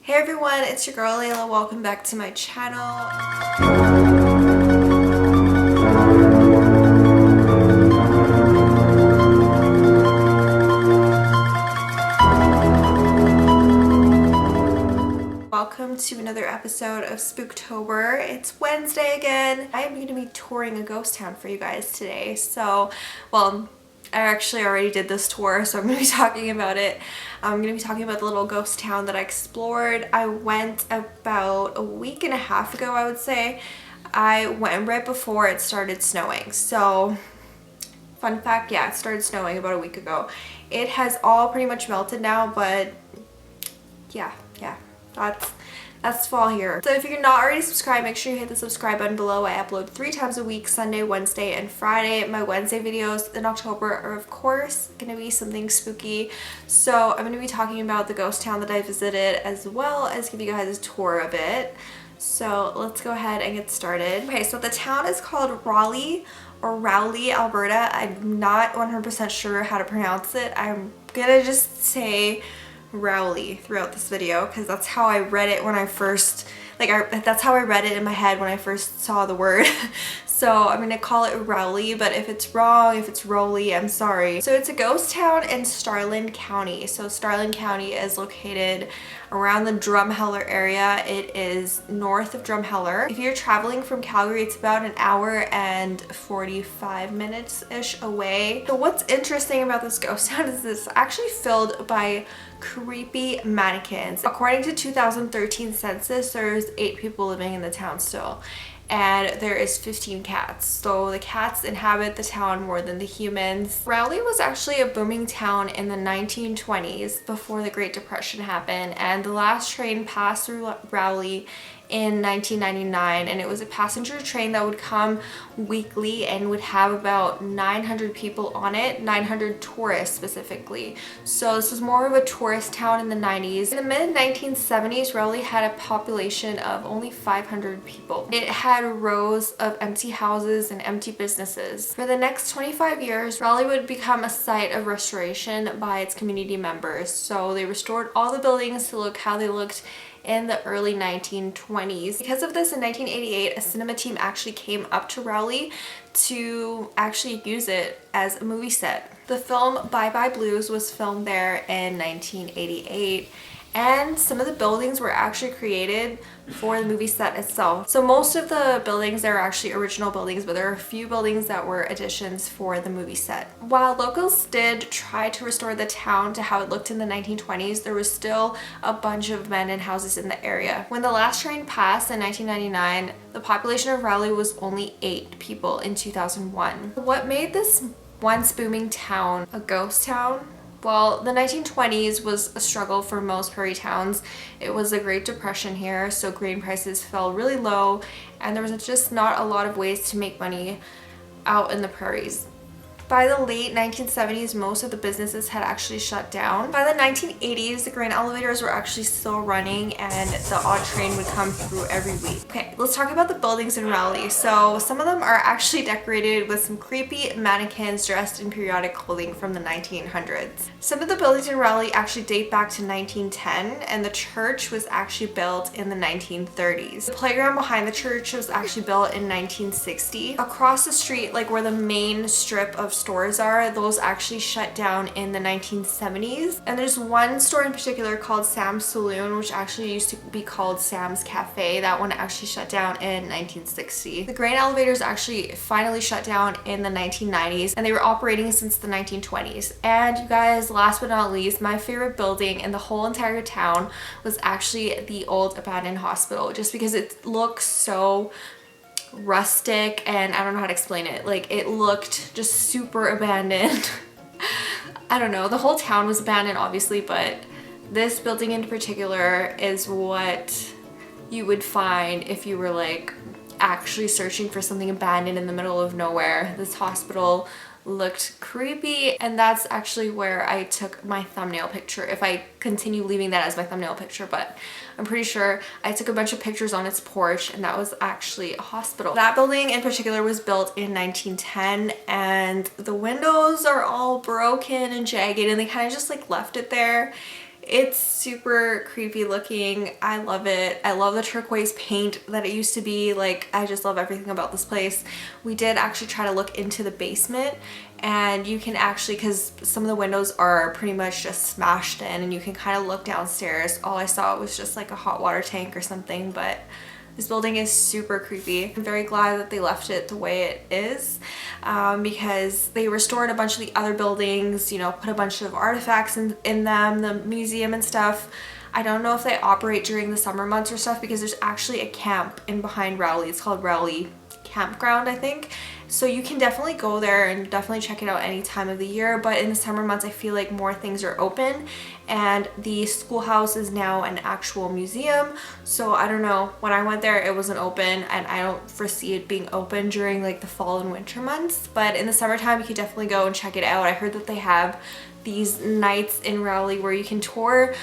Hey everyone, it's your girl Layla. Welcome back to my channel. Welcome to another episode of Spooktober. It's Wednesday again. I am going to be touring a ghost town for you guys today. I actually already did this tour, so I'm going to be talking about it. I'm going to be talking about the little ghost town that I explored. I went about a week and a half ago, I would say. I went right before it started snowing. So, fun fact, yeah, it started snowing about a week ago. It has all pretty much melted now, but yeah, that's fall here. So if you're not already subscribed, make sure you hit the subscribe button below. I upload 3 times a week, Sunday, Wednesday, and Friday. My Wednesday videos in October are of course gonna be something spooky. So I'm gonna be talking about the ghost town that I visited as well as give you guys a tour of it. So let's go ahead and get started. Okay, so the town is called Rowley Alberta. I'm not 100% sure how to pronounce it. I'm gonna just say Rowley throughout this video because that's how I read it when I first that's how I read it in my head when I first saw the word. So I'm gonna call it Rowley, but if it's wrong, if it's Rowley, I'm sorry. So it's a ghost town in Starland County. So Starland County is located around the Drumheller area. It is north of Drumheller. If you're traveling from Calgary, it's about an hour and 45 minutes-ish away. So what's interesting about this ghost town is it's actually filled by creepy mannequins. According to 2013 census, there's 8 people living in the town still. And there is 15 cats. So the cats inhabit the town more than the humans. Rowley was actually a booming town in the 1920s before the Great Depression happened, and the last train passed through Rowley in 1999, and it was a passenger train that would come weekly and would have about 900 people on it, 900 tourists specifically. So this was more of a tourist town in the 90s. In the mid 1970s, Rowley had a population of only 500 people. It had rows of empty houses and empty businesses. For the next 25 years, Rowley would become a site of restoration by its community members. So they restored all the buildings to look how they looked in the early 1920s. Because of this, in 1988, a cinema team actually came up to Rowley to actually use it as a movie set. The film Bye Bye Blues was filmed there in 1988, and some of the buildings were actually created for the movie set itself. So most of the buildings there are actually original buildings, but there are a few buildings that were additions for the movie set. While locals did try to restore the town to how it looked in the 1920s, there was still a bunch of abandoned houses in the area. When the last train passed in 1999, the population of Rowley was only 8 people in 2001. What made this once booming town a ghost town? Well, the 1920s was a struggle for most prairie towns. It was the Great Depression here, so grain prices fell really low, and there was just not a lot of ways to make money out in the prairies. By the late 1970s, most of the businesses had actually shut down. By the 1980s, the grain elevators were actually still running and the odd train would come through every week. Okay, let's talk about the buildings in Rowley. So some of them are actually decorated with some creepy mannequins dressed in periodic clothing from the 1900s. Some of the buildings in Rowley actually date back to 1910, and the church was actually built in the 1930s. The playground behind the church was actually built in 1960. Across the street, like where the main strip of stores are, those actually shut down in the 1970s. And there's one store in particular called Sam's Saloon, which actually used to be called Sam's Cafe. That one actually shut down in 1960. The grain elevators actually finally shut down in the 1990s, and they were operating since the 1920s. And you guys, last but not least, my favorite building in the whole entire town was actually the old abandoned hospital, just because it looks so rustic, and I don't know how to explain it. Like, it looked just super abandoned. I don't know, the whole town was abandoned obviously, but this building in particular is what you would find if you were like actually searching for something abandoned in the middle of nowhere. This hospital looked creepy, and that's actually where I took my thumbnail picture, if I continue leaving that as my thumbnail picture, but I'm pretty sure I took a bunch of pictures on its porch, and that was actually a hospital. That building in particular was built in 1910, and the windows are all broken and jagged, and they kind of just like left it there. It's super creepy looking. I love it. I love the turquoise paint that it used to be. Like, I just love everything about this place. We did actually try to look into the basement, and you can actually, because some of the windows are pretty much just smashed in, and you can kind of look downstairs. All I saw was just like a hot water tank or something, but this building is super creepy. I'm very glad that they left it the way it is, because they restored a bunch of the other buildings, you know, put a bunch of artifacts in them, the museum and stuff. I don't know if they operate during the summer months or stuff, because there's actually a camp in behind Rowley. It's called Rowley Campground, I think. So you can definitely go there and definitely check it out any time of the year, but in the summer months I feel like more things are open, and the schoolhouse is now an actual museum. So I don't know, when I went there it wasn't open, and I don't foresee it being open during like the fall and winter months, but in the summertime you can definitely go and check it out. I heard that they have these nights in Rowley where you can tour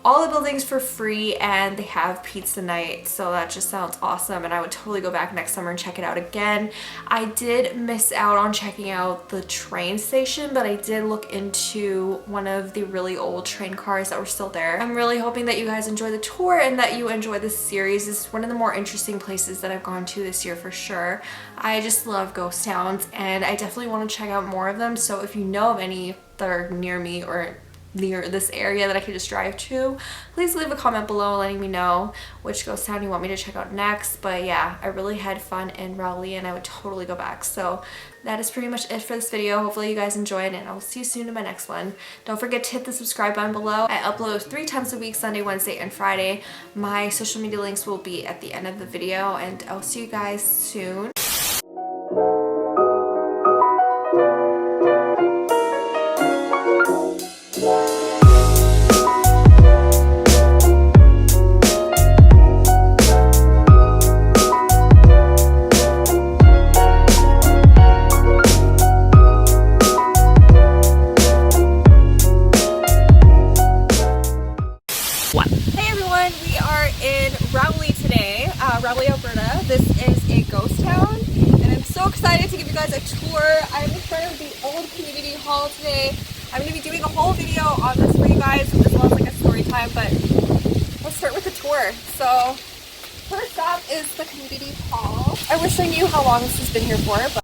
all the buildings for free, and they have pizza night, so that just sounds awesome, and I would totally go back next summer and check it out again. I did miss out on checking out the train station, but I did look into one of the really old train cars that were still there. I'm really hoping that you guys enjoy the tour and that you enjoy this series. It's one of the more interesting places that I've gone to this year for sure. I just love ghost towns, and I definitely want to check out more of them, so if you know of any that are near me or near this area that I could just drive to, please leave a comment below letting me know which ghost town you want me to check out next. But yeah, I really had fun in Rowley, and I would totally go back. So that is pretty much it for this video. Hopefully you guys enjoyed, and I will see you soon in my next one. Don't forget to hit the subscribe button below. I upload 3 times a week, Sunday, Wednesday, and Friday. My social media links will be at the end of the video, and I'll see you guys soon. Rowley, Alberta. This is a ghost town, and I'm so excited to give you guys a tour. I'm in front of the old community hall today. I'm going to be doing a whole video on this for you guys, as well as like a story time, but let's start with the tour. So first up is the community hall. I wish I knew how long this has been here for, but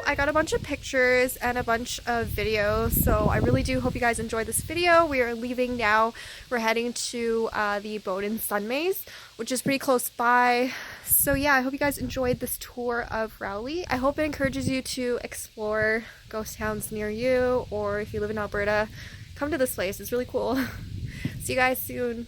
I got a bunch of pictures and a bunch of videos, so I really do hope you guys enjoyed this video. We are leaving now. We're heading to the Bowden Sun Maze, which is pretty close by. So yeah, I hope you guys enjoyed this tour of Rowley. I hope it encourages you to explore ghost towns near you, or if you live in Alberta, come to this place. It's really cool. See you guys soon.